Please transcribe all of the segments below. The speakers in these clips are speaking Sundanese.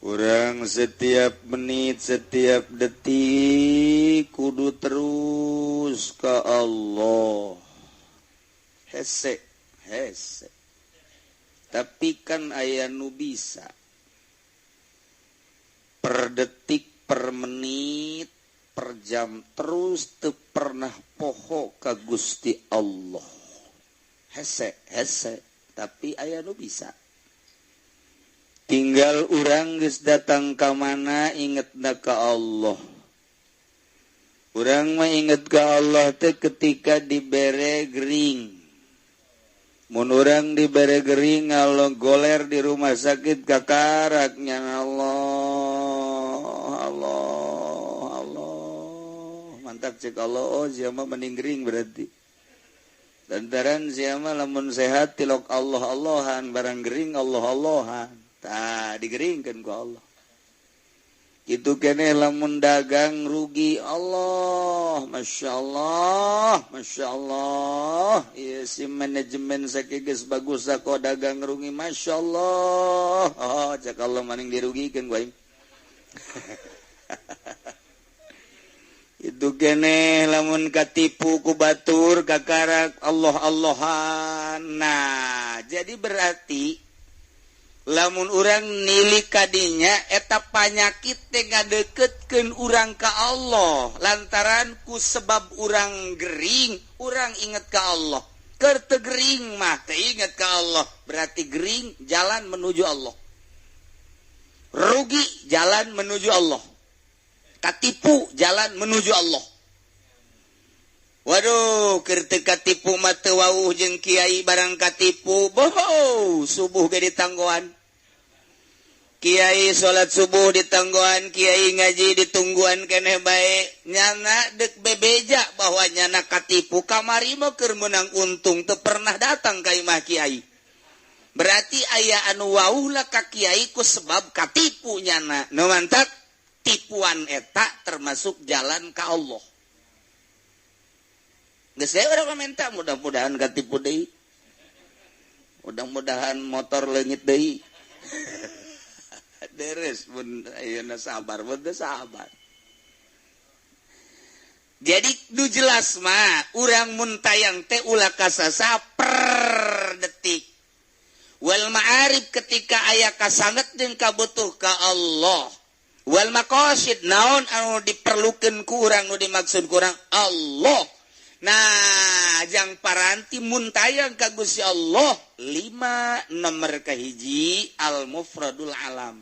Urang setiap menit, setiap detik kudu terus ka Allah. Hese. Tapi kan aya nu bisa. Per detik, per menit, per jam terus teu pernah poho ka Gusti Allah. Hese. Tapi aya nu bisa. Tinggal urang geus datang ka mana ingetna ka Allah. Urang mah inget ka Allah teh ketika dibere gering. Mun urang dibere gering Allah goler di rumah sakit kakaraknya Allah. Mantap cek Allah. Oh siapa mending gering berarti. Lantaran siapa lamun sehat tilok Allah-Allahan barang gering Allah-Allahan. Tah digeringkeun ku Allah. Itu keneh lamun dagang rugi Allah, Masya Allah. Iya si manajemen sakigeus bagus sako dagang rugi, Masya Allah. Oh cak Allah maning dirugikeun ku aing. Itu keneh lamun katipu ku batur kakarak Allah-Allahan. Nah, jadi berarti lamun urang nili kadinya eta panyakit teh ngadeketkeun urang ka Allah lantaran ku sebab urang gering urang inget ka Allah keur teu gering mah teh inget ka Allah berarti gering jalan menuju Allah rugi jalan menuju Allah katipu jalan menuju Allah. Waduh keur teu katipu mah teu wauh jeung kiai barang katipu boh subuh ge ditanggoan kiai salat subuh ditanggoan kiai ngaji ditungguan keneh bae nyana dek bebeja bahwa nyana katipu kamari mah keur meunang untung teu pernah datang ka imah kiai berarti aya anu wauh lah ka kiai ku sebab katipu nyana nu mantap tipuan eta termasuk jalan ka Allah. Geus saya urang minta mudah-mudahan katipu deui. Mudah-mudahan motor leungit deui. Deres mun ayeuna sabar, mun teu sabar. Jadi nu jelas mah urang mun tayang teh ulah kasasa per detik. Wal ma'arif ketika aya kasanget jeung kabutuh ka Allah. Wal maqasid naon anu diperlukeun ku urang nu dimaksud ku urang Allah. Nah, jang paranti muntayang ka Gusti Allah 5 nomor kahiji al-mufradul alam.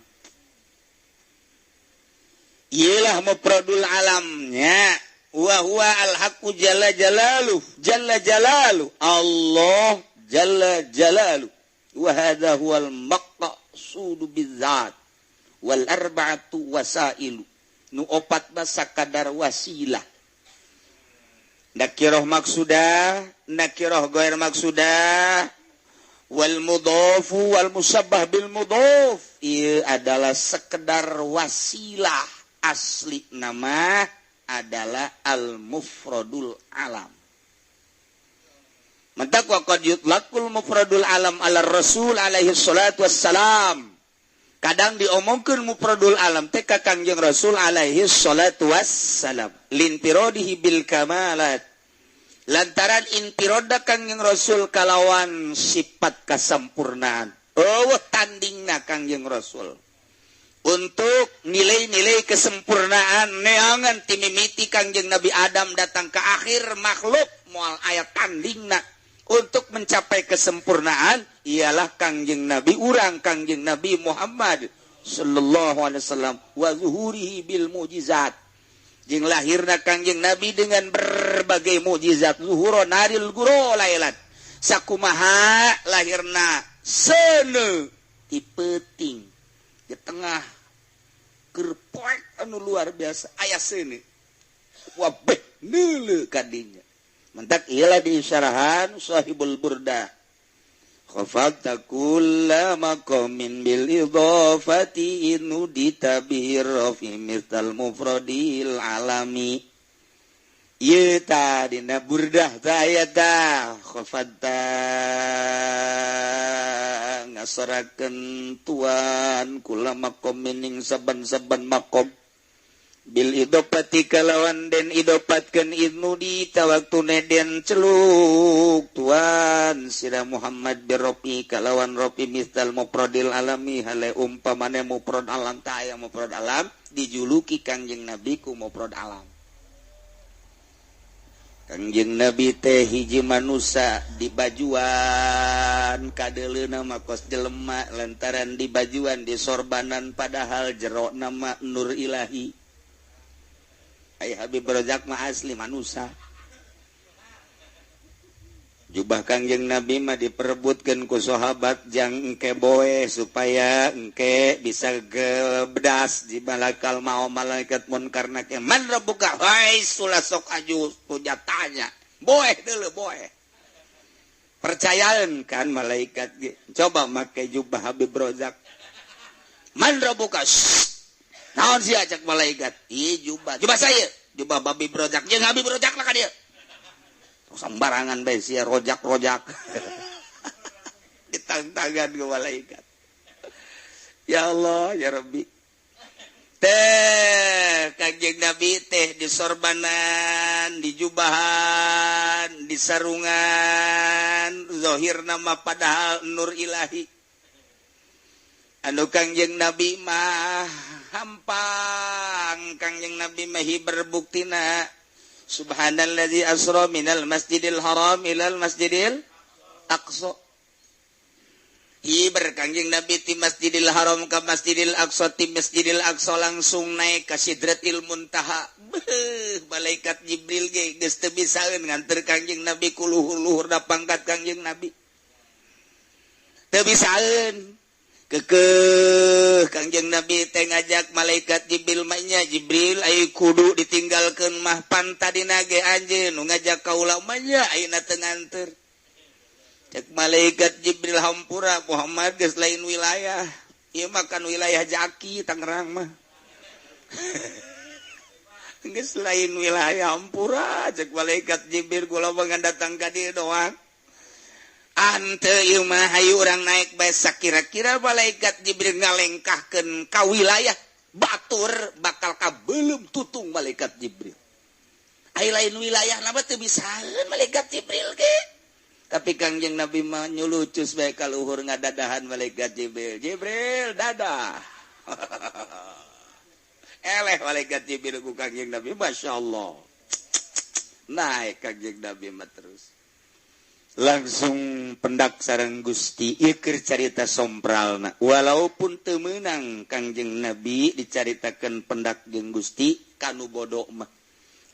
Ialah mufradul alamnya wa huwa al-haqqu jalla jalaluh Allah jalla jalaluh wa hadha huwal maqsudu bizzat wal arba'atu wasailu nu opat basa kadar wasilah nakirah maksudah, nakirah ghair maksudah, wal mudhafu wal musabbah bil mudhaf. Ieu adalah sekedar wasilah, asli nama adalah al mufradul alam. Mantak wa qad yutlaqul mufradul alam ala Rasul alaihi salatu wassalam. Kadang diomongkeun mufradul alam teh ka Kangjeng Rasul alaihi salatu wassalam lintiradihi bil kamalat lantaran intiroda Kangjeng Rasul kalawan sifat kasampurnaan tandingna Kangjeng Rasul untuk nilai-nilai kesempurnaan neangan timimiti Kangjeng Nabi Adam datang ke akhir makhluk moal aya tandingna untuk mencapai kesempurnaan ialah Kangjeng Nabi urang Kangjeng Nabi Muhammad sallallahu alaihi wasallam wa zuhurihi bil mujizat jeung lahirna Kangjeng Nabi dengan berbagai mukjizat zuhura naril guro lailat sakumaha lahirna seuneu ti peuting di tengah keur poek anu luar biasa aya seuneu wabeh neuleuh kadinya. Mentak ialah diisyarahan sahibul burda khafata kulla maqamin bil idhafati inu ditabir fi misal mufradil alami. Ieu ta dina burdah ta aya ta khafata ngasoraken tuan kula makom mining saban-saban makom bil idopati kalawan den idopatkeun idnu di tawaktune den celuk tuan sira Muhammad birofi kalawan rofi misal mufradil alami hale umpamane mufrad alam ta aya mufrad alam dijuluki Kangjeng Nabi ku mufrad alam. Kangjeng Nabi teh hiji manusia di bajuan kadeleuna makos jelema lantaran di bajuan di sorbanan padahal jero nama Nur Ilahi. Ai Habib Rojak mah asli manusia. Jubah Kangjeng Nabi mah diperebutkeun ku sahabat jang engke boe supaya engke bisa gebedas di malakal mau malaikat munkar nake man rabbuka hai sula sok aju tanya boe deuleu boe percayaan kan malaikat ge coba make jubah Habib Rojak man rabbuka naon sih ajak malaikat ieu jubah saya jubah Habib Rojak jeung Habib Rojak lah ka dieu sembarangan bae sia rojak ditantangan ke malaikat. Ya Allah ya Rabbi teh Kangjeng Nabi teh di sorbanan di jubahan di sarungan zahir nama padahal Nur Ilahi anu Kangjeng Nabi mah hampang Kangjeng Nabi mah berbuktina Subhanalladzi asra minal masjidil haram ilal masjidil aqsa. Ieu Kangjeng Nabi ti Masjidil Haram ka Masjidil Aqsa ti Masjidil Aqsa langsung naik ka Sidratil Muntaha. Malaikat Jibril ge geus teu bisaeun nganter Kangjeng Nabi ku luhur-luhur da pangkat Kangjeng Nabi. Teu bisaeun. Kekeh Kangjeng Nabi teh ngajak malaikat Jibril mahnya Jibril aya kudu ditinggalkeun mah pantadina ge anjeun nu ngajak kaula mahnya ayeuna teu nganter cek malaikat Jibril hampura Muhammad geus lain wilayah ieu mah kan wilayah Jaki Tangerang mah geus lain wilayah hampura cek malaikat Jibril kula mah datang ka dieu doang ante ieu mah hayu urang naik bae sakira-kira malaikat Jibril ngalengkahkeun ka wilayah batur bakal kabeulem tutung malaikat Jibril. Ai lain wilayah na teu bisaeun malaikat Jibril ge. Tapi Kangjeng Nabi mah nyulucus bae ka luhur ngadadahan malaikat Jibril. Jibril dadah. Eleh malaikat Jibril ku Kangjeng Nabi masyaallah. Naik Kangjeng Nabi mah terus. Langsung pendak sareng Gusti ieu keur carita sompralna walaupun teu meunang Kangjeng Nabi dicaritakeun pendak jeung Gusti kanu bodoh mah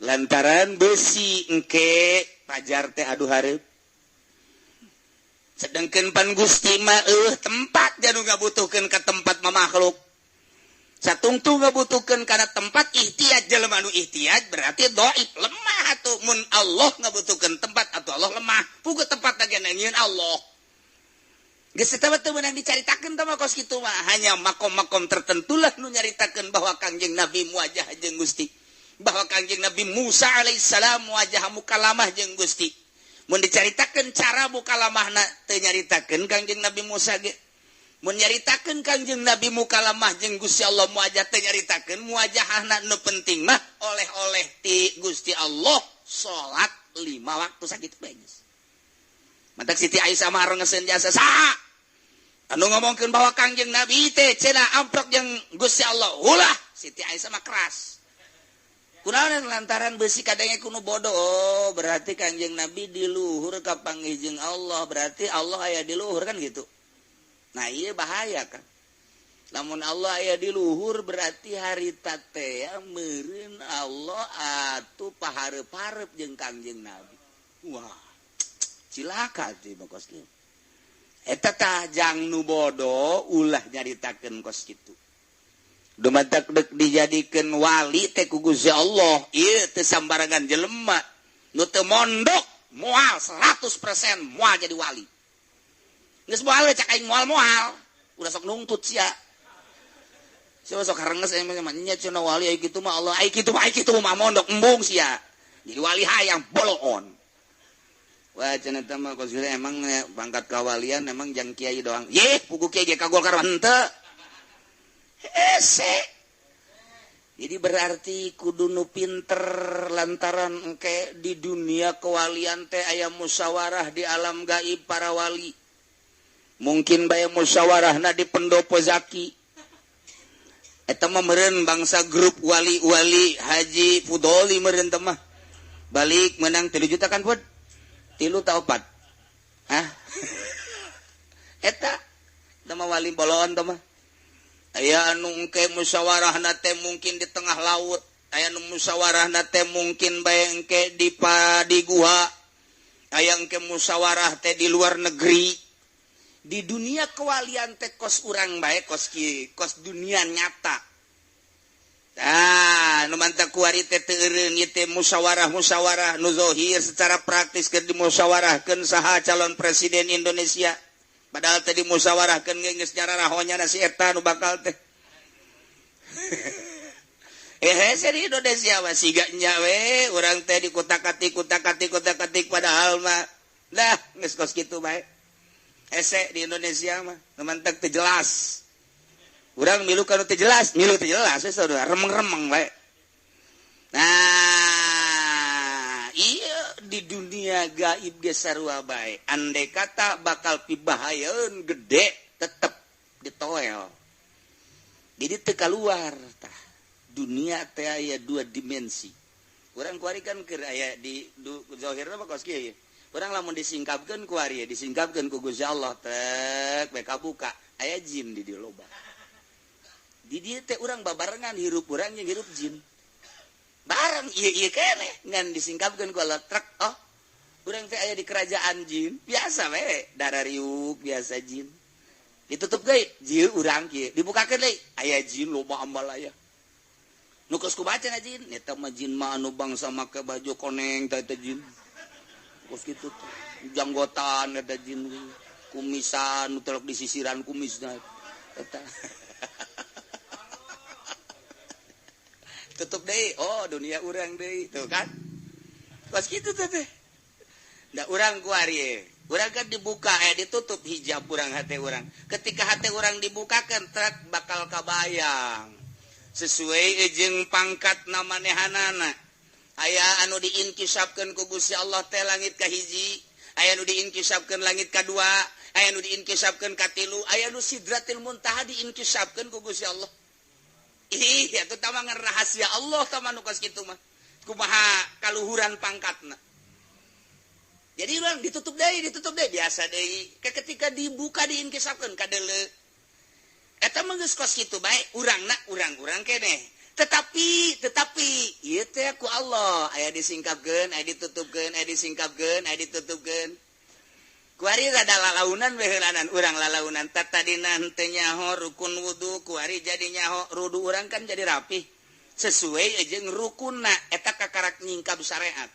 lantaran besi engke pajar teh aduh hareup sedengkeun pan Gusti mah tempat janu ngabutuhkeun ka tempat mah makhluk satungtung ngabutuhkeun kana tempat ihtiyaj jelema anu ihtiyaj berarti dhaif lemah atuh mun Allah ngabutuhkeun tempat atuh Allah lemah puguh tempat lagi nangieun Allah geus eta teu meunang dicaritakeun tah kos kitu mah hanya makom-makom tertentu lah nu nyaritakeun bahwa Kangjeng Nabi muajah jeung Gusti bahwa Kangjeng Nabi Musa alaihissalam muajah mukalamah jeung Gusti mun dicaritakeun cara mukalamahna teu nyaritakeun Kangjeng Nabi Musa ge mun nyaritakeun Kangjeng Nabi mukalamah jeung Gusti Allah muajah teh nyaritakeun muajahna nu penting mah oleh-oleh ti Gusti Allah salat 5 waktu sakitu bae geus. Matak Siti Aisyah mah rengeseun jasa saha anu ngomongkeun bahwa Kangjeng Nabi teh cenah amprok jeung Gusti Allah. Ulah Siti Aisyah mah keras. Kunaon lantaran beusi kadenge kuno bodoh. Oh, berarti Kangjeng Nabi di luhur ka panggih jeung Allah, berarti Allah aya di luhur kan gitu. Nah iya bahaya kan lamun Allah aya di luhur berarti harita teh meureun Allah atuh pahareup-hareup jeung Kangjeng Nabi. Wah cilaka teh kos kitu eta tah jang nu bodoh ulah nyaritakeun kos kitu dumadak deuk dijadikeun wali teh ku Gusti Allah ieu teu sambarangan jelema nu teu mondok moal 100% moal jadi wali. Geus moal cak aing moal udah sok nungtut sia. Sia sok harenges aya mah nya cenah wali aya kitu mah Allah aya kitu mah mondok embung sia. Jadi wali hayang bolon. Wah cenah teh mah emang pangkat kawalian emang jang kiai doang. Yeh, pugu kiai ge kagol karuan henteu. Hese. Jadi berarti kudu nu pinter lantaran engke di dunia kewalian teh aya musyawarah di alam gaib para wali. Mungkin bae musyawarahna di pendopo zaki. Eta mah meureun bangsa grup wali-wali Haji Fudoli meureun teh mah. Balik menang 3 juta kan Bud? 3 ta 4? Hah? Eta mah wali bolon teh mah. Aya anu engke musyawarahna teh mungkin di tengah laut, aya anu musyawarahna teh mungkin bae engke di gua, aya engke musyawarah teh di luar negeri. Di dunia kewalian teh kos urang bae kos kieu, kos dunia nyata. Nu mantap kuari teh teu eureun ieu teh musyawarah nu zahir secara praktis keur dimusyawarahkeun saha calon presiden Indonesia. Padahal tadi musyawarahkeun geus nyararahonya si eta nu bakal teh. Hese di Indonesia mah siga nya we urang teh dikutak-katik padahal mah dah geus kos kitu bae. Hese di Indonesia mah nu mantep teu jelas. Urang milu kana teu jelas we saudara remeng-remeng bae. Nah, iya di dunia gaib ge sarua bae. Andai kata bakal pibahayeun gede tetep ditoel. Jadi teu kaluar tah. Dunia teh aya 2 dimensi. Urang kuari kan keur aya di zahirna mah kos kieu. Urang lamun disingkapkeun ku ari disingkapkeun ku Gusti Allah tek bae kabuka aya jin di dieu loba. Di dieu teh urang babarengan hirup urang jeung hirup jin. Bareng iya kene ngan disingkapkeun ku Allah truk urang teh aya di kerajaan jin biasa we darariuk biasa jin ditutup deui jieu urang kieu dibukakeun deui aya jin loba amal aya nu geus kubacana jin eta mah jin mah anu bangsa make baju koneng teh eta jin geus kitu janggotan eta jin kumisan nu telok di sisiran kumisna eta tutup deh, dunia urang deh, tuh kan? Pas gitu teh. Ndak urang kuari, urang kan dibuka, ditutup hijab urang hati urang. Ketika hati urang dibukakan, truk bakal kabayang. Sesuai jeung pangkat namanehanana. Aya anu diinkisapkeun ku Gusti Allah teh langit kahiji, aya anu diinkisapkeun langit kadua, aya anu diinkisapkeun katilu, aya anu Sidratil Muntaha diinkisapkeun ku Gusti Allah. Iya, itu tamangan rahasia Allah tamanu kos kitu mah. Kumaha kaluhuran pangkatna. Jadi urang ditutup deui biasa deui. Ketika dibuka diinkisapkeun ka deuleu. Eta mah geus kos kitu bae, urangna urang keneh. Tetapi ieu teh ku Allah aya disingkapkeun, aya ditutupkeun, aya disingkapkeun, aya ditutupkeun. Kuari rada lalaunan we heulanan urang lalaunan tatadina henteu nyaho rukun wudu kuari jadi nyaho rudu urang kan jadi rapih sesuai jeung rukunna eta kakarak nyingkap syariat.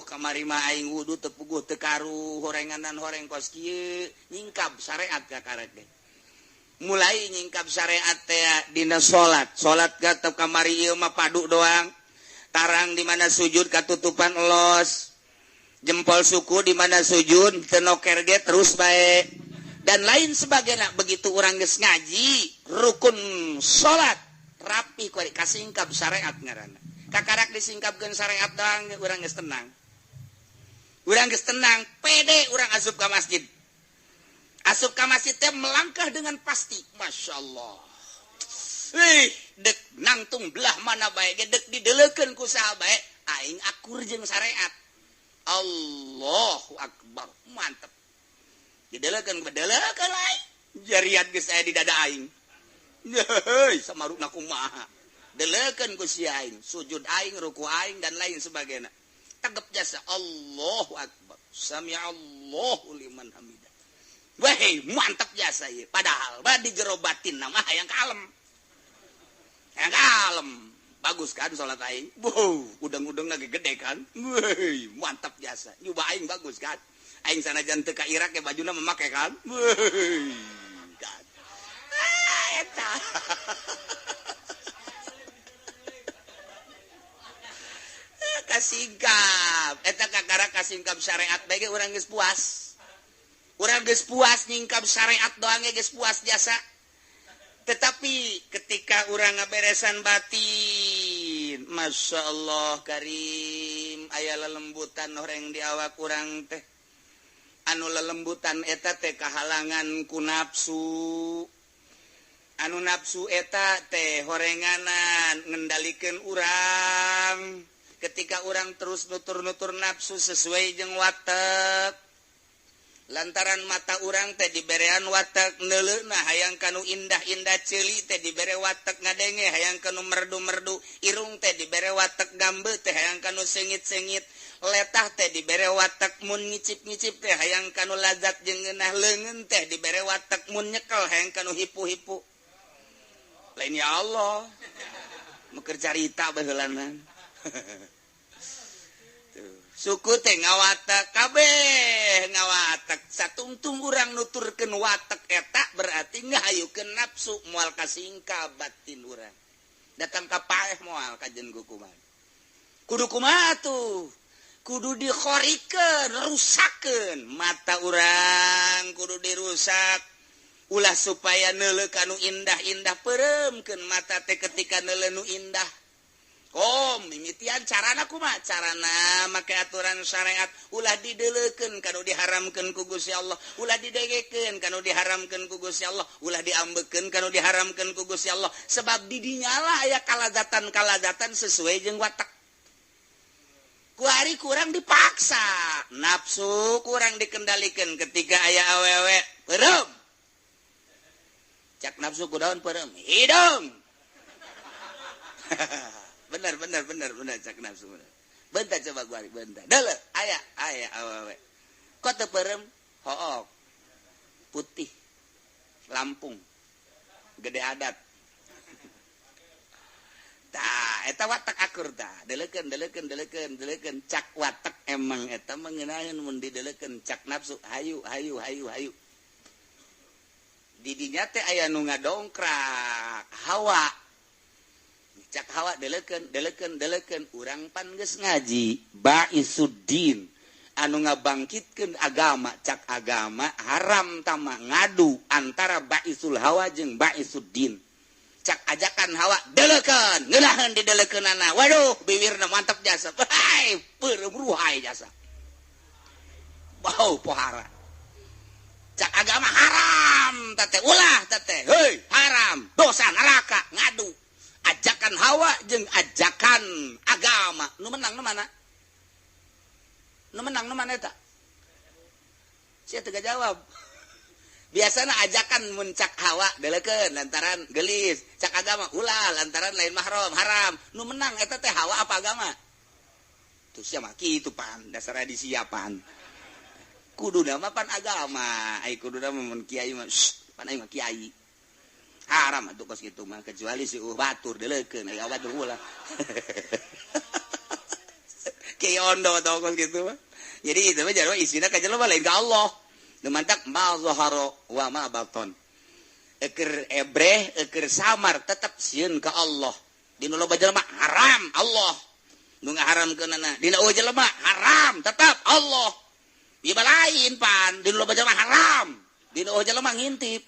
Kamari mah aing wudu teu puguh teu karu horenganan horeng kos kieu nyingkap syariat kakarak teh. Mulai nyingkap syariat teh dina salat gatep kamari ieu mah padu doang. Tarang di mana sujud katutupan elos. Jempol suku di mana sujud tenoker ge terus bae dan lain sebagainya begitu urang geus ngaji rukun salat rapi kuari kasingkap syariat ngaranna kakarak disingkapkeun syariat doang urang geus tenang pede urang asup ka masjid teh melangkah dengan pasti masyaallah dek nangtung belah mana bae ge dek dideleukeun ku saha bae aing akur jeung syariat Allahu Akbar mantep didelekeun lain jariat geus aya di dada aing heuy samarukna kumaha delekeun ku si aing sujud aing ruku aing dan lain sebagainya tegep jasa Allahu Akbar sami'allahu liman hamidah wah mantep jasa ieu padahal di jero batin mah hayang kalem bagus kan salat aing. Udang-udang lagi gede kan. Woi, mantap jasa. Nyoba aing bagus kan. Aing sanajan teu ka Irak ya bajuna memake kan. Woi. Kan. Eta. Kasingkap. Eta kakara kasingkap syariat bagi urang geus puas. Urang geus puas nyingkap syariat doang geus puas jasa. Tetapi ketika urang ngaberesan batin, Masya Allah karim, aya lelembutan horeng di awak urang teh. Anu lelembutan eta teh kahalangan ku nafsu. Anu nafsu eta teh horenganan ngendalikeun urang. Ketika urang terus nutur-nutur nafsu sesuai jeung watak. Lantaran mata urang teh diberean watak neuleuna hayang kanu indah-indah ceuli teh dibere watak ngadenge hayang kanu merdu-merdu irung teh dibere watak gambe teh hayang kanu sengit-sengit letah teh dibere watak mun ngicip-ngicip teh hayang kanu lazat jeung ngeunah leungeun teh dibere watak mun nyekel hayang kanu hipu-hipu lain ya Allah meukeun carita baheulanan suku teh ngawatak kabeh ngawatak satungtung urang nuturkeun watak eta berarti ngahayukeun nafsu moal kasingka batin urang datang ka paeh moal kajen kumaha kudu kumaha tuh kudu dikhorikeun rusakeun mata urang kudu dirusak ulah supaya neuleuh kanu indah-indah pereumkeun mata teh ketika neuleuh nu indah. Mimitian carana kumaha carana make aturan syariat ulah dideleukeun kanu diharamkeun ku Gusti Allah ulah didegekeun kanu diharamkeun ku Gusti Allah ulah diambekeun kanu diharamkeun ku Gusti Allah sebab di dinya lah aya kalazatan sesuai jeung watak ku ari kurang dipaksa nafsu kurang dikendalikeun ketika aya awewe peureum cak nafsu kudaon peureum hidung benar cak nafsu bentar coba gua bentar deuleu aya awewe kok teu peureum hook putih Lampung gede adat tah eta watak akur tah deuleukeun cak watak emang eta mengenaeun mun dideuleukeun cak nafsu hayu di dinya teh aya nu ngadongkrak hawa cak hawa deleukeun urang pan geus ngaji baisuddin anu ngabangkitkeun agama cak agama haram tama ngadu antara baisul hawa jeung baisuddin cak ajakan hawa deleukeun ngeulaheun dideleukeunana waduh bibirna mantap jasa hai peureum ruhai jasa bau pohara cak agama haram tete ulah tete heuy haram dosa neraka ngadu ajakan hawa jeung ajakan agama nu menang nu mana eta sia teu jawab biasana ajakan mun cak hawa deleukeun lantaran geulis cak agama ulah lantaran lain mahram haram nu menang eta teh hawa apa agama tuh sia mah kitu pan dasar disiapan kuduna mah pan agama ai kuduna mun kiai mah pan ai mah kiai haram atuh kos kitu mah kecuali si batur deleukeun aya batur ulah kiai ondo tau kos kitu mah jadi itu mah jarwa isina ka jelema lain ka Allah nu mantak ma zahara wa ma baton eker ebreh eker samar tetep sieun ka Allah dina loba jelema haram Allah nu ngaharamkeunana dina eueuh jelema haram tetep Allah ieu lain pan dina loba jelema haram dina eueuh jelema ngintip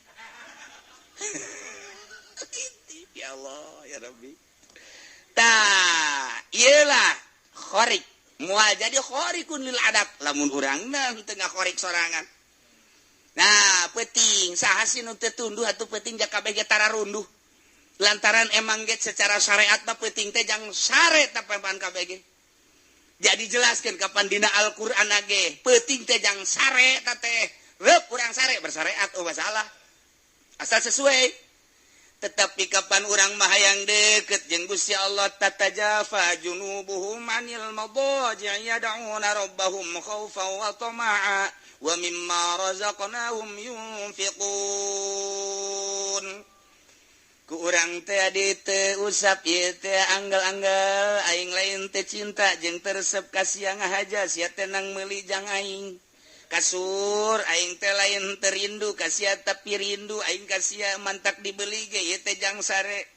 ya Allah ya Rabbi tah ieulah khorik moal jadi khorikun lil adab lamun urangna teu ngakhorik sorangan nah peuting saha sih nu teu tunduh atuh peuting jak kabeh ge tara runduh lantaran emang ge secara syariat mah peuting teh jang sare tapepan kabeh ge jadi jelaskeun kapan dina Al-Qur'an ge peuting teh jang sare ta teh reup urang sare bersyariat masalah asal sesuai tetapi kapan urang mah hayang deukeut jeung Gusti Allah tatajafa junubuhum anil madaji' yad'una rabbahum khaufan wa tama'a wa mimma razaqnahum yunfiqun ku urang teh adi teu usap ieu teh anggal-anggal aing lain teh cinta jeung teresep ka sia ngahaja sia teh nang meuli jang aing kasur aing teh lain terindu kasia tapi rindu aing kasia mantak dibeli ge ieu teh jang sare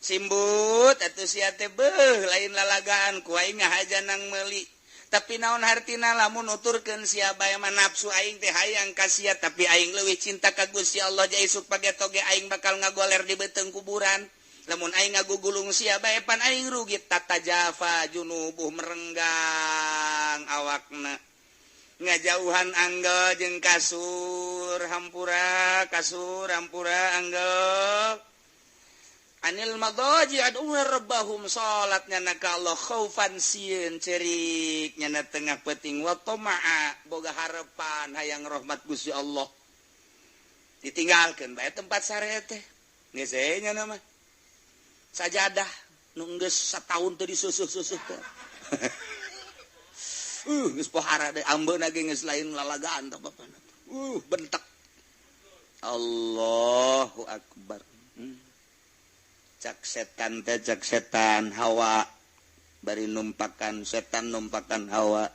simbut atuh sia teh beuh lain lalagaan ku aing ngahaja nang meuli tapi naon hartina lamun nuturkeun sia bae mah nafsu aing teh hayang kasiat tapi aing leuwih cinta ka Gusti Allah ja isuk page toge aing bakal ngagoler di beuteung kuburan lamun aing ngagugulung sia bae pan aing rugi tatajafa junubuh merenggang awakna ngajauhan anggel jeung kasur hampura anggel anil madaji aduna rabbahum salatnya ka Allah khaufan sieun cerik nyana tengah peuting wa tamaa boga harapan hayang rahmat Gusti Allah ditinggalkeun bae tempat sare teh geus nya mah sajadah nu geus sataun teu disusuh-susuh teh geus pohara deui ambeuna ge geus lain lalagaan teh bapana bentek Allahu akbar cak setan Hawa bari numpakan setan numpakan Hawa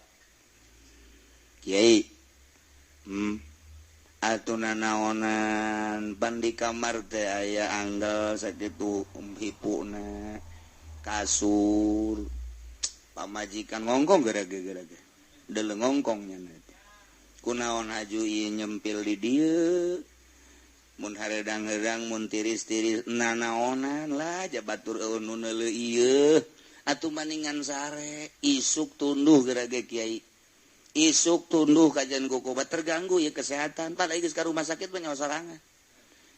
Kiai atuna naonan bandi kamar teh aya anggel sakitu hipuna kasur pamajikan ngongkong gara-gara deuleu ngongkong nya kunaon haju ieu nyempil di dieu mun haredang-hedang mun tiris-tiris nanaonan lah jabatur nu neuleu ieu atuh maningan sare isuk tunduh gerage kiai isuk tunduh kajian kukubat terganggu ya kesehatan padahal geus ka rumah sakit banyak sorangan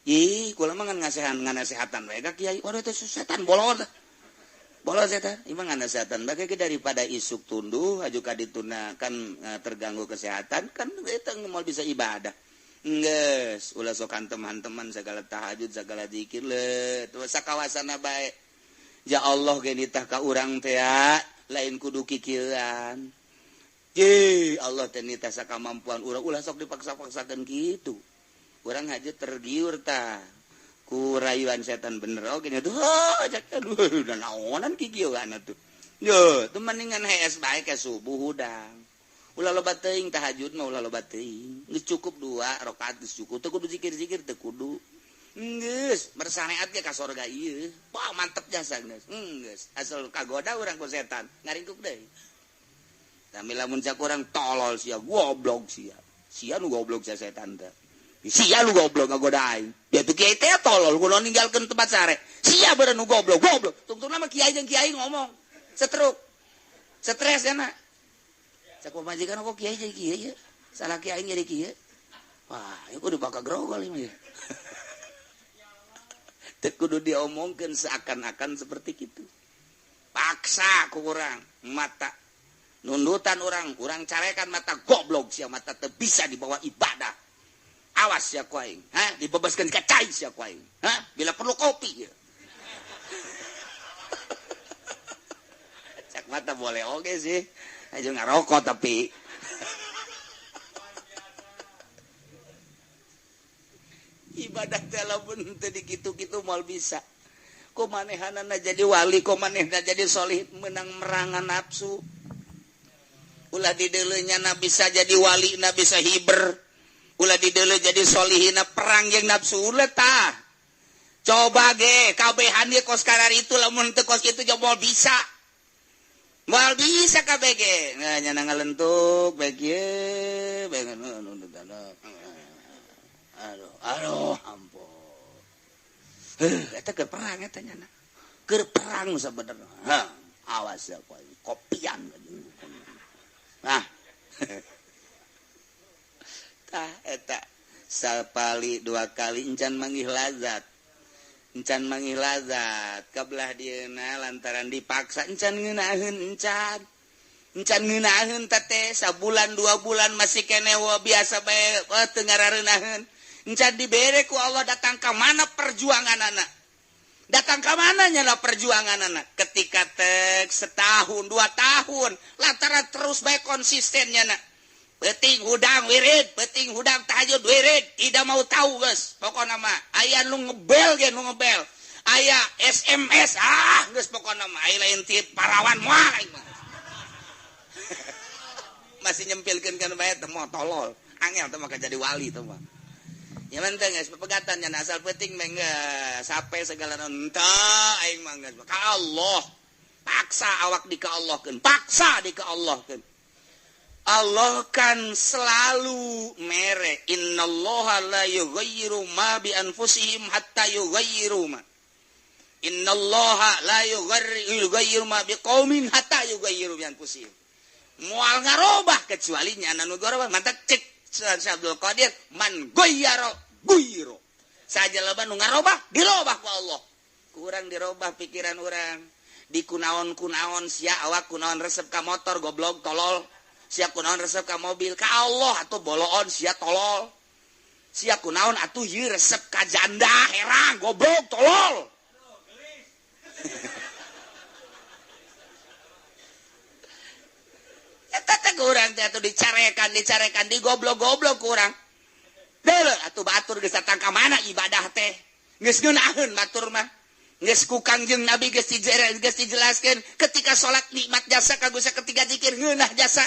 ih kula mah nganasehatan bae ka kiai waduh teh setan bolol setan imah nganasehatan bae daripada isuk tunduh aju ka dituna kan terganggu kesehatan kan eta moal bisa ibadah. Nges, ulah sokan teman-teman segala tahajud segala zikir le, tuh sakawasana bae. Ya Allah ge nitah ka urang teh lain kudu kikieuan. Ye, Allah teh nitah sakamampuan urang ulah sok dipaksa-paksakeun kitu. Urang haja tergiur tah ku rayuan setan bener oge nya tuh. Aduh, udah naonan kikieuan atuh. Yo, teu mendingan hees bae ka subuh udang. Ulah loba teuing tahajud mah ulah loba teuing. Geus cukup 2 rakaat geus cukup. Teu kudu zikir-zikir teu kudu. Geus bersareat ge ka sorga ieu. Wah mantep jasa geus. Geus asal kagoda urang ku setan. Ngaringkuk deui. Tapi lamun cak urang tolol sia goblok sia. Sia nu goblok sia setan teh. Sia lu goblok ngagoda aing. Dia tuh kiai teh tolol kudu ninggalkeun tempat sare. Sia beureuh nu goblok. Tungtungna mah kiai jeung kiai ngomong. Setruk. Stres cenah. Cak pamajikan kok kiai jadi kiai ya. Salah kiai jadi kiai. Wah, itu kudu bakal grogol ini. Teu kudu diomongkeun seakan-akan seperti itu. Paksa ku urang mata nundutan urang carekan mata goblok sia mata teu bisa dibawa ibadah. Awas sia ku aing, dibebaskeun ka cai sia ku aing. Bila perlu kopi ya. Cak mata boleh oge sih. Aja ngarokok tapi ibadah teh lamun teu dikitu-kitu moal bisa. Ku manehanana jadi wali, ku manehna jadi solih menang merangan nafsu. Ulah di deuleunya na bisa jadi wali na bisa hiber. Ulah di deuleu jadi solihina perang jeung nafsu ulah tah. Coba ge kabehan ieu kos karar itu lamun teu kos kitu jo moal bisa. Moal bisa kabeh ge. Nah, nyana ngalentuk bae kieu, bae aduh ampun. Eta keur perang eta nyana. Keur perang sabenerna. Awas ya kopian. Nah. Tah eta sapali 2 kali encan manggih lazat. Encan manggih lazat kabelah dieuna lantaran dipaksa encan ngeunaheun encan ngeunaheun teh sabulan 2 bulan masih kene biasa bae teu ngarareunaheun encan dibere ku Allah datang ka mana perjuanganana datang ka mana nyana perjuanganana ketika teh setahun 2 tahun lantaran terus bae konsisten nyana Beting hudang wirid, beting hudang tahajud wirid, tidak mau tahu guys. Pokoknya mah, ayah lu ngebel ge, nu ngebel. Ayah SMS, guys pokoknya mah, ayah lain tip parawan mual. Masih nyempilkan kan bayar, temu tolol. Angel temu maka jadi wali temu. Ya menteng guys, pepegatannya asal beting mengga sampai segala entah, aing mah guys. Ka Allah, paksa awak di ka Allah kan, paksa di ka Allah kan. Allah kan selalu mere innallaha la yughayyiru ma bi anfusihim hatta yughayyiru ma innallaha la yughayyiru ma bi qaumin hatta yughayyiru bi anfusihim moal ngarobah kecuali nya anu garobah mantap cek Abdul Qadir man ghayyara guyiro saja loba nu ngarobah dirobah ku Allah kurang dirobah pikiran urang di kunaon-kunaon sia awak kunaon resep ka motor goblok tolol sia kunaon resep ka mobil ka Allah atuh boloon sia tolol sia kunaon atuh ieu resep ka janda herang goblok tolol eta teh urang teh atuh dicarekan di goblok-goblok urang deuleuh atuh batur geus datang ka mana ibadah teh geus ngeunaheun batur mah geus ku Kangjeng Nabi geus dijelaskeun ketika salat nikmat jasa kagusa ketiga zikir ngeunah jasa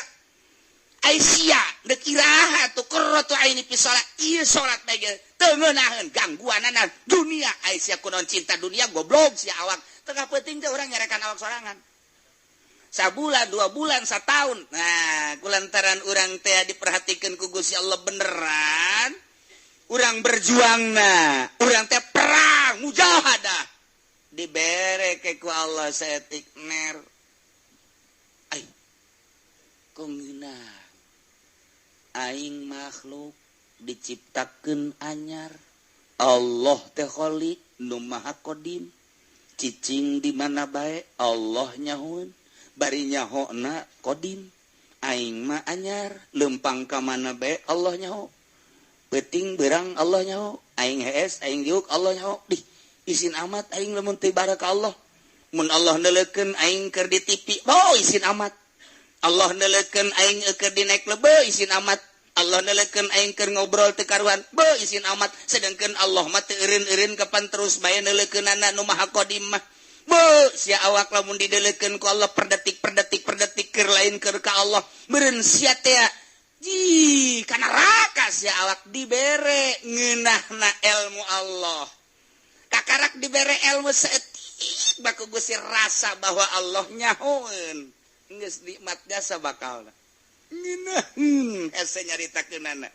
Aisyah dek iraha tuh qurratu aini fi salat ieu salat bae teu ngeunaheun gangguanana dunia Aisyah kunaon cinta dunia goblok sia awak teu penting teh urang nyarekan awak sorangan sabulan 2 bulan 1 tahun nah kulantaran urang teh diperhatikeun ku Gusti Allah beneran urang berjuangna urang teh perang mujahadah dibere ke ku Allah saeutik ner ai kungeunah aing makhluk diciptakeun anyar Allah teh khaliq nu maha qadim cicing di mana bae Allah nyahoeun bari nyahona qadim aing mah anyar lempang ka mana bae Allah nyaho peuting beurang Allah nyaho aing hees aing diuk Allah nyaho dih isin amat aing lamun teu ibadah ka Allah mun Allah neuleukeun aing keur di TV isin amat Allah neuleukeun aing keur dinaik lebe isin amat Allah neuleukeun aing keur ngobrol teu karuan isin amat sedengkeun Allah mah teu eureun-eureun kapan terus bae neuleukeunana nu maha qadim mah sia awak lamun dideuleukeun ku Allah per detik keur lain keur ka Allah meureun sia teh ka neraka sia awak dibere ngeunahna ilmu Allah kakarak dibere ilmu saeutik baku Gusti rasa bahwa Allah nyahoeun geus nikmat jasa bakalna ngeunaheun hese nyaritakeunana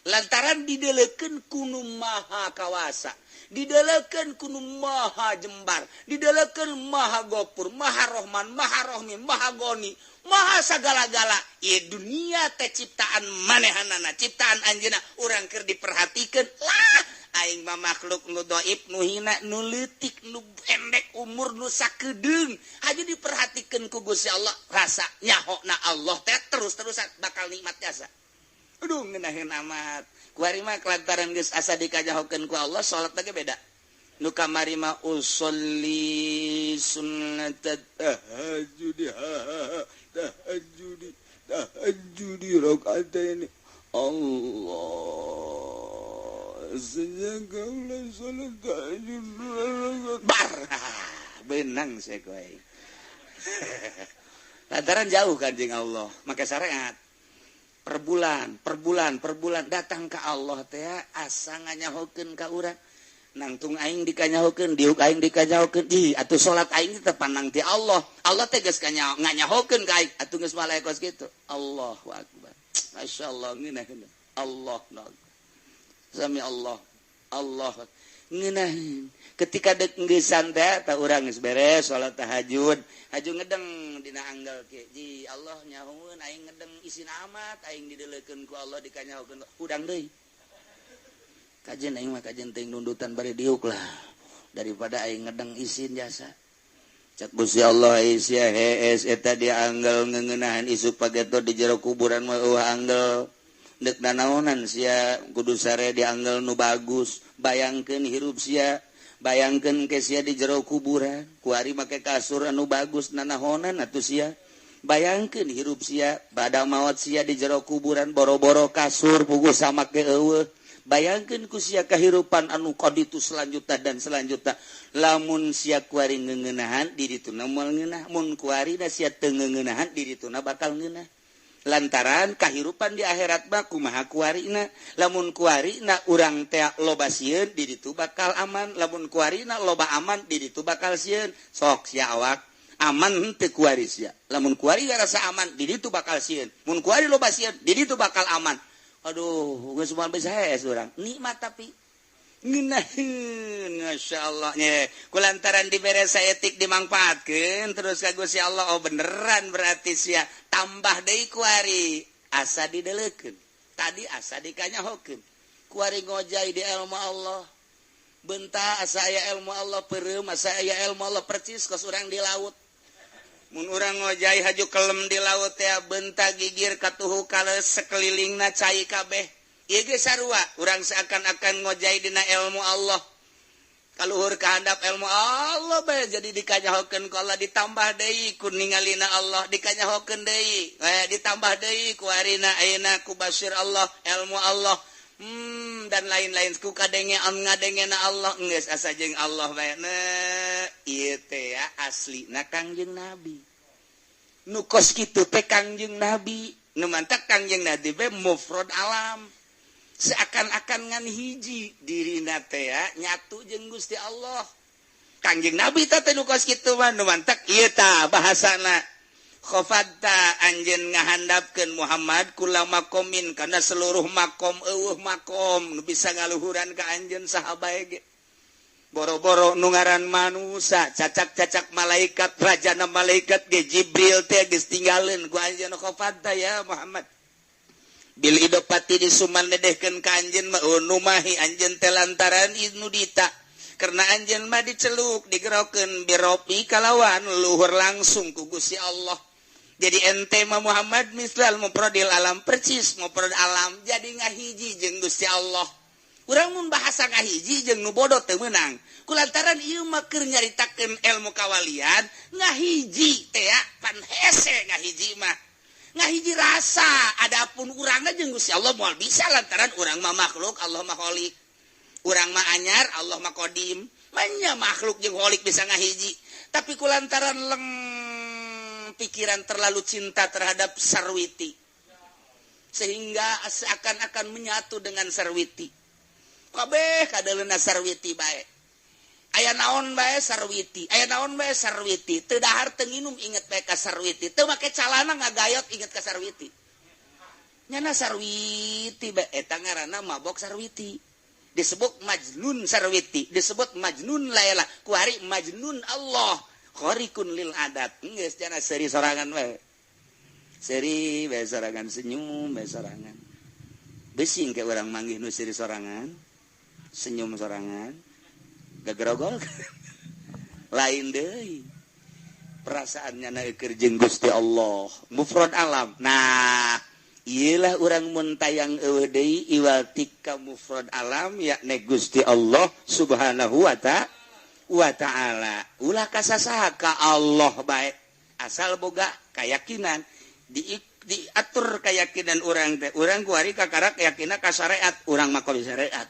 lantaran dideuleukeun kunu maha kawasa dideuleukeun kunu maha jembar dideuleukeun maha gopur maha rohman maha rohmin maha goni maha sagala-gala ieu dunia teh ciptaan manehanana ciptaan anjeunna urang keur diperhatikeun lah aing mah makhluk nu dhaif nu hina nu leutik nu pendek umur nu sakedeung haja diperhatikeun ku Gusti Allah rasa nyahona Allah teh terus-terusan bakal nikmat jasa aduh ngeunaheun amat kuari mah kelantaran geus asa dikajahokeun ku Allah salat teh beda nu kamari mah usolli sunnatat tahajjudi rakaataini Allah sejaga salat tahajud bar benang saya kowe lantaran jauh kanjeng Allah make syariat per bulan datang ke Allah teh asa nganyahokeun ka urang nangtung aing dikanyahokeun diuk aing dikanyahokeun atuh salat aing teh pandang ti Allah teh geus nganyahokeun ka aing atuh geus malaekos kitu Allahu akbar masyaallah ngeunaheun Allah sami Allah ngeunaheun ketika deuk ngeusan teh tah urang geus beres salat tahajud haju ngedeng dina anggal ke ji Allah nyahoeun aing ngedeng isin amat aing dideuleukeun ku Allah dikanyahokeun udang deui kajen aing mah kajen teuing nundutan bari diuk lah daripada aing ngedeng isin jasa cak Gusti Allah sia hees eta dia anggal ngeuneunahan isuk pageto di jero kuburan mah anggal deuk nanaonan sia kudu sare di anggal nu bagus bayangkeun hirup sia bayangkeun ke sia di jero kuburan kuari make kasur anu bagus nanahonan atuh sia bayangkeun hirup sia bada maot sia di jero kuburan boro-boro kasur puguh samake eueuh bayangkeun ku sia kahirupan anu qaditu selanjutnya lamun sia kuari ngeuneunahan di dituna moal ngeunah mun kuari da sia teu ngeuneunahan di dituna bakal ngeunah lantaran kahirupan di akhirat mah kumaha kuarina lamun kuarina urang teh loba sieun di ditu bakal aman lamun kuarina loba aman di ditu bakal sieun sok sia awak aman teu kuaris ya lamun kuari rasa aman di ditu bakal sieun mun kuari loba sieun di ditu bakal aman aduh geus moal besaes urang nikmat tapi ngeunaheun masyaallah nya kulantaran dibere saeutik dimangpaatkeun terus ka Gusti Allah oh beneran berarti sia tambah deui kuari asa dideleukeun tadi asa dikanyahokeun kuari ngojai di ilmu Allah bentah asa aya ilmu Allah peureum asa aya ilmu Allah percis kos urang di laut mun urang ngojai haju kelem di laut ya bentah gigir katuhu kaleus sekelilingna cai kabeh ieu ge sarua urang seakan-akan ngojai dina ilmu Allah kaluhur kahandap ilmu Allah bae jadi dikanyahokeun ku Allah ditambah deui ku ningalina Allah dikanyahokeun deui ditambah deui ku arina ayeuna ku basyir Allah ilmu Allah dan lain-lain ku kadenge ngadengena Allah geus asa jeung Allah bae ieu teh ya aslina Kangjeng Nabi nu kos kitu teh Kangjeng Nabi nu mantak Kangjeng Nabi bae mufrad alam seakan-akan ngan hiji dirina teh ya nyatu jeung Gusti Allah Kangjeng Nabi teh nu kos kitu mah nu mantak ieu tah bahasana khofadta anjeun ngahandapkeun Muhammad kula makomin kana seluruh makom eueuh makom nu bisa ngaluhuran ka anjeun saha bae ge boro-boro nu ngaran manusia cacak-cacak malaikat rajana malaikat ge Jibril teh geus tinggalin ku anjeun khofadta ya Muhammad bil idopati disumanedehkeun ka anjeun mah numahi anjeun teh lantaran inu dita karena anjeun mah diceluk digerokeun biropi kalawan luhur langsung ku Gusti Allah jadi ente mah Muhammad misal mufradil alam percis mufrad alam jadi ngahiji jeung Gusti Allah urang mun bahasa ngahiji jeung nu bodoh teu meunang kulantaran ieu mah keur nyaritakeun ilmu kawalian ngahiji teh ya pan hese ngahiji mah ngahiji rasa adapun urangna jeung Gusti Allah moal bisa lantaran urang mah makhluk Allah mah khaliq urang mah anyar Allah mah qadim manya makhluk jeung khaliq bisa ngahiji tapi kulantaran pikiran terlalu cinta terhadap Sarwiti sehingga seakan-akan menyatu dengan Sarwiti kabeh kadaleuna Sarwiti bae aya naon bae Sarwiti aya naon bae Sarwiti teu dahar teu nginum inget bae ka Sarwiti teu make calana ngagayot inget ka Sarwiti nyana Sarwiti bae eta ngaranna mabok Sarwiti disebut Majnun Sarwiti disebut Majnun Laila ku hari Majnun Allah khariqun lil adat geus cenah seuri sorangan we seuri bae sorangan senyum bae sorangan besing ke urang manggih nu seuri sorangan senyum sorangan gagerogol lain deui perasaannya na keur jeung Gusti Allah mufrad alam nah ieulah urang mun tayang eueuh deui iwatika mufrad alam yakni Gusti Allah subhanahu wa ta'ala ulah kasasaha ka Allah bae asal boga keyakinan diatur keyakinan urang teh urang kuari kakara keyakinan ka syariat urang makom syariat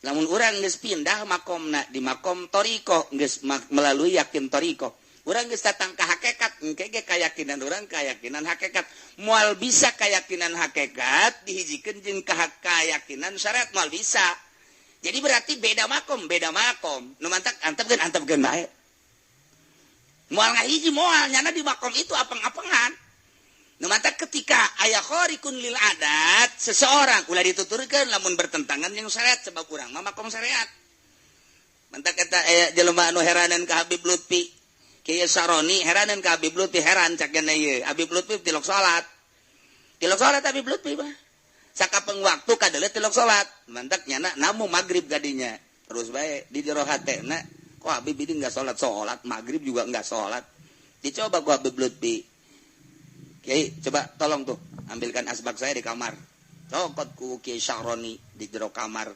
lamun urang geus pindah makomna di makom toriko geus melalui yakin toriko urang geus datang ka hakikat engke ge keyakinan urang keyakinan hakikat moal bisa keyakinan hakikat dihijikeun jeung keyakinan syariat moal bisa. Jadi berarti beda makom. Nu mantak antepkeun bae. Moal ngahiji moal nyana di makom itu apeng-apengan. Nu mantak ketika aya khariqun lil adat seseorang ulah dituturkeun lamun bertentangan jeung syariat sebab urang mah makom syariat. Mantak eta aya jelema anu heranan ka Habib Lutfi. Kieu Saroni heranan ka Habib Lutfi heran cak gana ieu. Habib Lutfi tilok salat. Tilok salat Habib Lutfi mah. Sakapeng waktu kadeuleu tilok salat mantak nyana namu magrib gadinya terus bae di jero hatena kok Habib ini enggak salat magrib juga enggak salat dicoba ku Habib Lutfi Kiai coba tolong tuh ambilkan asbak saya di kamar cokot ku Kiai Syaroni di jero kamar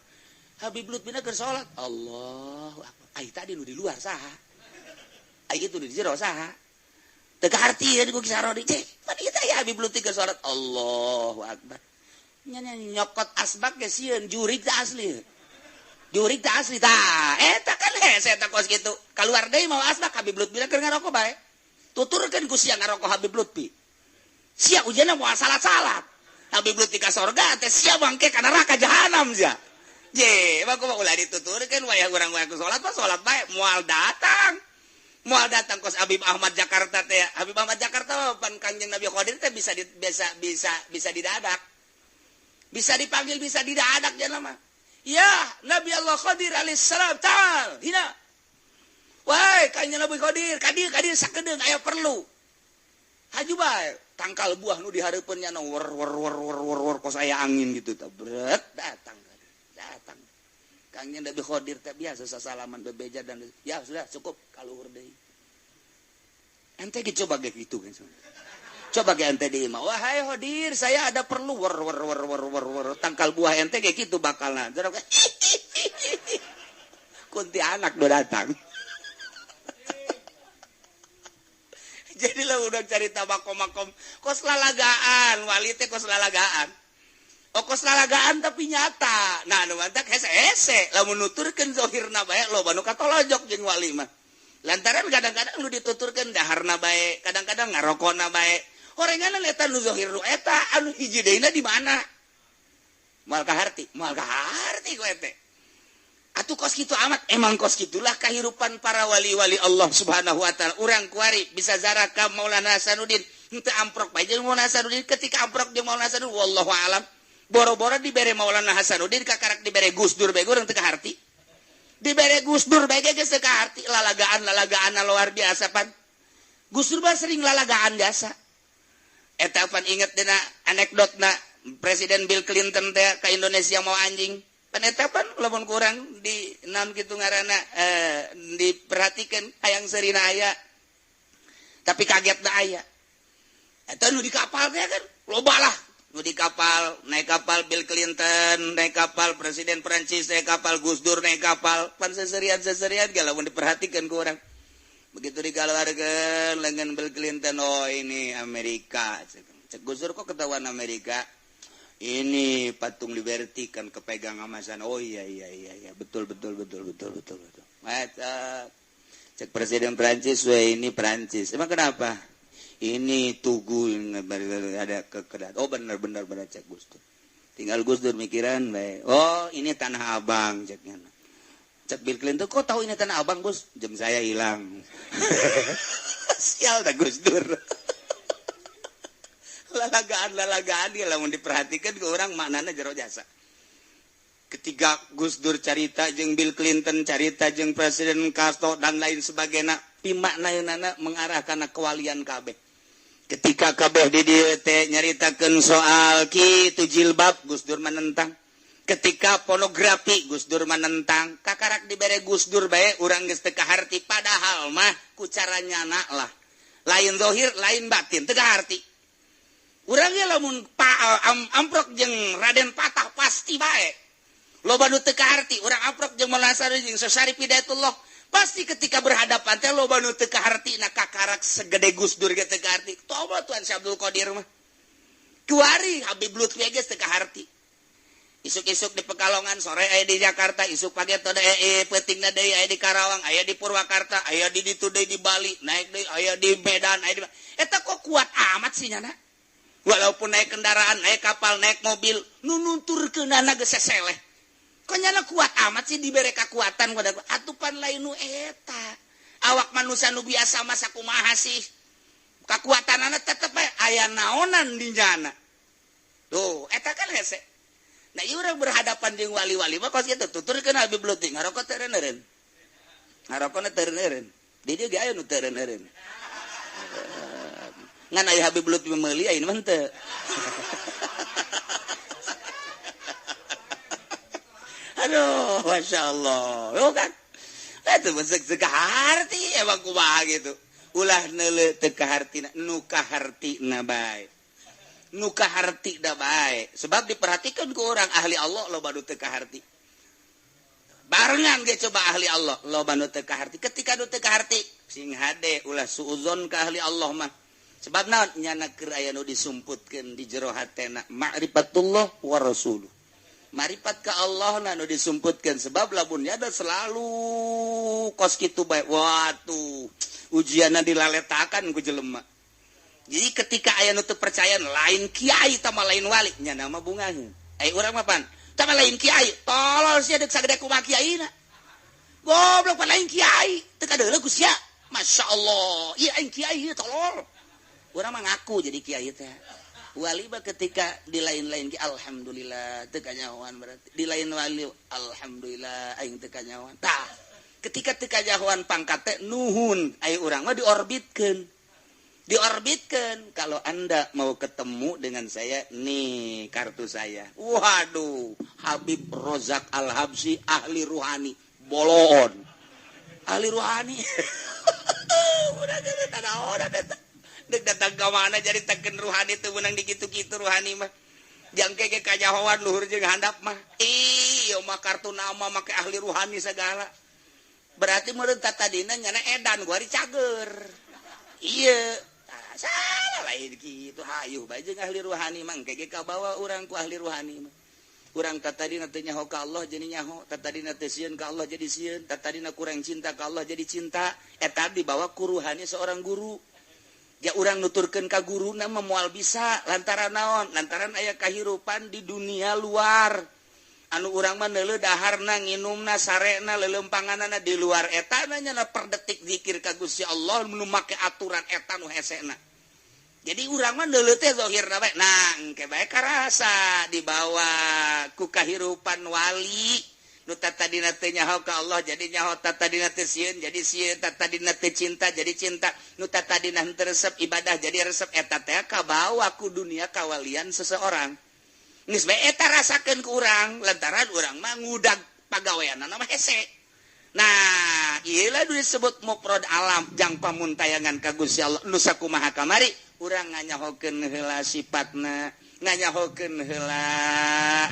Habib Lutfi na keur salat Allahu akbar ai tadi nu di luar saha ai itu di jero saha teu kahartieun ku Kiai Syaroni cek pan ieu teh Habib Lutfi keur salat Allahu akbar nyokot asbak ge sieun jurig teh asli tah eta kan hese eta kos kitu kaluar deui mau asbak Habib Lutfi keur ngaroko bae tuturkeun ku sia ngaroko Habib Lutfi sia ujana moal salat Habib Lutfi ka sorga teh sia bangke ka neraka jahanam sia je mah kumaha ulah dituturkeun wayah urang wayah ku salat mah salat bae moal datang Moal datang kos Habib Ahmad Jakarta teh. Habib Ahmad Jakarta pan Kangjeng Nabi Qadir teh bisa didadak. Bisa dipanggil, bisa didadak jelema. Ya, Nabi Allah Qadir alaihissalam ta'al. Hina. Wah, Kangjeng Nabi Qadir, kadir sakedeung aya perlu. Haju bae, tangkal buah nu dihareupeun nya wor kos aya angin gitu tah. Bret datang. Kangjeng Nabi Qadir teh biasa sasalaman bebeja dan ya sudah cukup kaluhur deui. Ente ge coba ge kitu kan. Coba ge ente deui mah. Wahai Qadir, saya ada perlu wor tangkal buah ente ge kitu bakalna. Kunti anak do datang. Jadilah udah cerita makom kos lalagaan, wali teh kos lalagaan. Kos lalagaan tapi nyata. Nah, nu mantak hese-hese lamun nuturkeun zahirna bae loba nu katolojok jeung wali mah. Lantaran kadang-kadang nu dituturkeun daharna bae, kadang-kadang ngarokona bae. Horenganan eta nu zahir nu eta anu hiji deuna di mana? Moal kaharti ku eta. Atuh kos kitu amat, emang kos gitulah kahirupan para wali-wali Allah Subhanahu wa taala. Urang kuari bisa zaraka Maulana Hasanuddin, henteu amprok bae jeung Maulana Hasanuddin ketika amprok jeung Maulana Hasanuddin wallahu alam. Boro-boro dibere Maulana Hasanuddin kakarak dibere Gus Dur bae urang teu kaharti. Dibere Gus Dur bae geus teu kaharti, lalagaan luar biasa pan. Gus Dur sering lalagaan biasa. Eta pan inget dina anekdotna Presiden Bill Clinton teh ka Indonesia mau anjing. Pan eta pan lamun kurang di naon kitu ngaranna diperhatikeun hayang seurina aya. Tapi kagetna aya. Eta nu di kapal teh kan loba lah. Di kapal, naik kapal Bill Clinton, naik kapal Presiden Prancis, naik kapal Gus Dur, naik kapal, pan seserian kalau diperhatikan ke orang. Begitu dikeluarkan dengan Bill Clinton, oh ini Amerika. Cek Gus Dur kok ketahuan Amerika? Ini patung Liberty kan kepegang sama sana. Oh iya, betul. Mantap. Cek Presiden Prancis, wah ini Prancis. Emang kenapa? Ini tugu ada kekedat. Oh benar cek Gus Dur. Tinggal Gus Dur mikiran baik. Oh ini Tanah Abang ceknya. Cek Bill Clinton kok tahu ini Tanah Abang Gus? Jam saya hilang. Sial dah Gus Dur. Lalagaan dia lamun diperhatikan ke orang maknanya jero jasa. Ketika Gus Dur carita jeung Bill Clinton carita jeung Presiden Castro dan lain sebagainya, pimaknayeunana mengarah kana kewalian kabeh. Ketika kabeh di dieu teh nyaritakeun soal kitu jilbab Gus Dur menentang. Ketika pornografi Gus Dur menentang. Kakarak dibere Gus Dur bae urang geus teu kaharti padahal mah ku caranyana lah. Lain zahir, lain batin teu kaharti. Urang ge lamun amprok jeung Raden Patah pasti bae. Loba nu teu kaharti, urang amprok jeung Maulana Hasanuddin jeung Syarif Hidayatullah. Pasti ketika berhadapan teh loba nu teu kahartina kakarak segede Gus Dur ge teu kaharti. Tobat Tuan Syekh Abdul Qadir mah. Kuari Habib Lutfi ge teu kaharti. Isuk-isuk di Pekalongan, sore aya di Jakarta, isuk pagi teh peutingna deui aya di Karawang, aya di Purwakarta, aya di ditu deui di Bali, naik deui aya di Medan, aya di eta kok kuat amat sih nyana. Walaupun naik kendaraan, naik kapal, naik mobil, nu nunturkeunana geus seseleh. Kok nyana kuat amat sih dibere kekuatan pada atupan lain nu eta. Awak manusia nu biasa masa kumaha sih. Kekuatanana tetep aya naonan di nyana. Tuh, eta kan hese. Nah, ieu urang berhadapan jeung wali-wali mah kos kitu tuturkeun Habib Lutfi ngarokot teu reuneun. Ngarokona teu reuneun. Di dieu ge aya nu teu reuneun. Ngan aya Habib Lutfi meuli aya mah teu. Aduh, Masya Allah. Yo kan? Itu mesek kaharti emang kumaha gitu. Ulah neuleuh teu kahartina, nu kahartina bae. Nu kaharti da bae. Sebab diperhatikan ku orang ahli Allah loba nu teu kaharti. Barengan ge coba ahli Allah loba nu teu kaharti. Ketika nu teu kaharti sing hade ulah suuzon ka ahli Allah mah. Sebab naon nyana keur aya nu disumputkeun di jero hatena ma'rifatullah wa rasuluh. Maripat ka Allah na nu disumputkeun sebab lamun ada selalu kos kitu bae. Waduh, ujianna dilaletakan ku jelema. Jadi ketika aya nu teu percaya lain kiai tama lain wali nya nama bungaheun. Urang mah pan, tama lain kiai, tolol sia deuk sagede kumaha kiaina. Goblok pan lain kiai, teu kadeuleuh ku sia. Masya Allah iya kiai tolol urang mah ngaku jadi kiai teh wali mah ketika di lain-lain ki alhamdulillah teu kanyahoan berarti di lain wali alhamdulillah aing teu kanyahoan tah ketika teu kanyahoan pangkat teh nuhun aya urang mah diorbitkeun kalau Anda mau ketemu dengan saya nih kartu saya waduh Habib Rozak Al-Habsyi ahli ruhani bolon ahli ruhani udah dek datang ke mana jadi teken ruhani itu menang di gitu-gitu ruhani mah jang keke kajahoan luhur jeung handap mah iya mah kartu nama make ahli ruhani segala berarti meureun tadina nyana edan gua dicager iya salah lain gitu hayuh bae jeung ahli ruhani mah keke kabawa urang ku ahli ruhani mah urang tadina teu nyaho ka Allah jadi nyaho tadina teu sieun ka Allah jadi sieun tadina kurang cinta ka Allah jadi cinta eta dibawa ku ruhani seorang guru ya urang nuturkeun ka guruna mah moal bisa lantaran naon lantaran aya kahirupan di dunia luar anu urang mah neuleuh daharna nginumna sarena leuleumpangana di luar eta nya per detik zikir ka Gusti Allah nu make aturan eta nu hesena jadi urang mah neuleuh teh zahirna bae nah engke bae karasa dibawa ku kahirupan wali nu tadina teu nyaho ka Allah jadi nyaho tadina teu sieun jadi sieun tadina teu cinta jadi cinta nu tadina henteu resep ibadah jadi resep eta teh kabawa ku dunia kawalian seseorang geus bae eta rasakeun ku urang lantaran urang mah ngudag pagaweanna mah hese nah ieu lah disebut mufrad alam jang pamuntayangan ka Gusti Allah nu sakumaha kamari urang nganyahokeun heula sifatna nganyahokeun heula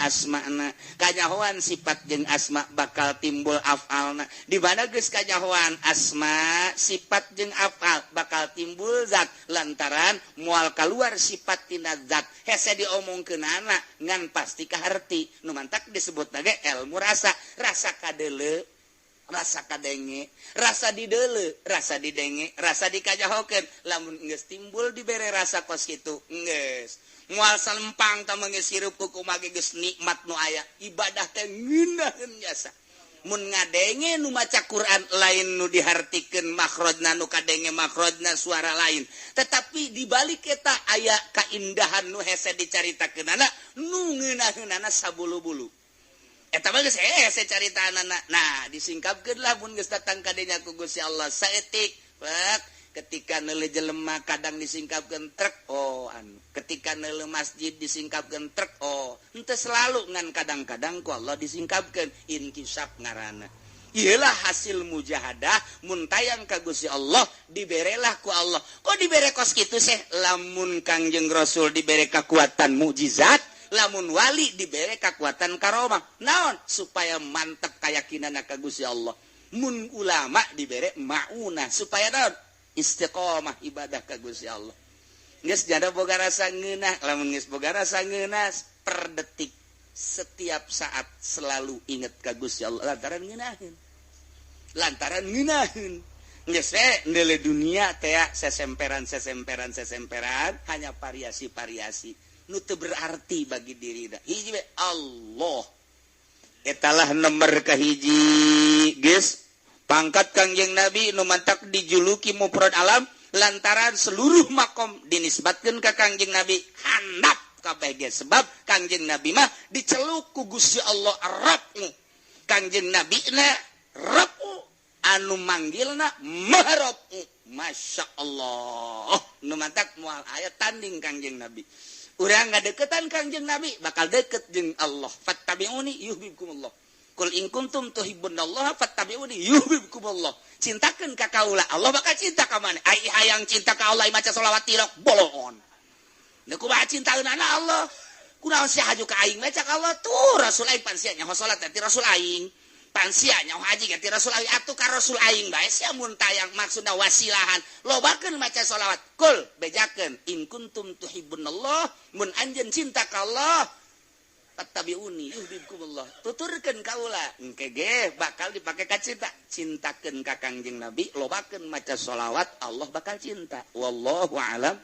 asmana kanyahoan sifat jeung asma bakal timbul afalna di mana geus kanyahoan asma sifat jeung afal bakal timbul zat lantaran moal kaluar sifat tina zat hese diomongkeunana ngan pasti kaharti nu mantak disebutna ge ilmu rasa rasa kadeuleu rasa kadenge rasa dideuleu rasa didenge rasa dikajahokeun lamun geus timbul dibere rasa kos kitu geus moal salempang tah geus hirup kumaha geus nikmat nu aya ibadah teh ngeunaheun jasa mun ngadenge nu maca Quran lain nu dihartikeun makhrajna nu kadenge makhrajna suara lain tetapi di balik eta aya kaindahan nu hese dicaritakeunana nu ngeunaheunana sabulu-bulu eta mah geus hese caritaanana nah disingkapkeun lah mun geus datang ka dinya ku Gusti Allah saeutik ketika neuleuh jelema kadang disingkapkeun trek oh anu ketika neuleuh masjid disingkapkeun trek oh henteu selalu ngan kadang-kadang ku Allah disingkapkeun inkisab ngaranna iyalah hasil mujahadah mun tayang ka Gusti Allah diberelah ku Allah kok dibere kos kitu seh lamun Kangjeng Rasul dibere kakuatan mukjizat lamun wali dibere kakuatan karomah naon supaya mantep keyakinanna ka Gusti Allah mun ulama dibere maunah supaya naon istiqomah ibadah ka Gusti Allah geus jada boga rasa ngeunah lamun geus boga rasa ngeunah per detik setiap saat selalu inget ka Gusti Allah lantaran ngeunaheun geus neuleuh dunia teh sesemperan hanya variasi nu teu berarti bagi dirina hiji we Allah etalah nomor kahiji geus pangkat Kangjeng Nabi nu mantak dijuluki mufrad alam lantaran seluruh makom dinisbatkeun ka Kangjeng Nabi handap kabeh ge sebab Kangjeng Nabi mah diceluk ku Gusti Allah Rabb Kangjeng Nabi na Rabb anu manggilna Mahrab Masya Allah nu mantak moal aya tanding Kangjeng Nabi urang ngadeukeutan Kangjeng Nabi bakal deukeut jeung Allah fattabi'uni yuhibbukumullah Kul in kuntum tuhibbunallaha fattabi'uni yuhibbukumullah. Cintakeun ka kaula, Allah bakal cinta ka maneh. Ai hayang cinta ka Allah maca selawat tirok bolon. Da kumaha cintaeunana Allah? Kunaon sia haju ka aing maca ka Allah tuh Rasul aing pan sia nyaho salat ti Rasul aing. Pan sia nyaho haji ti Rasul aing atuh ka Rasul aing bae sia mun tayang maksudna wasilahan. Lobakeun maca selawat. Kul bejakeun in kuntum tuhibbunallah mun anjeun cinta ka Allah fattabi'uni yuhibbukumullah tuturkeun kaula engke ge bakal dipake ka cinta cintakeun ka Kangjeng Nabi lobakeun maca sholawat Allah bakal cinta wallahu a'lam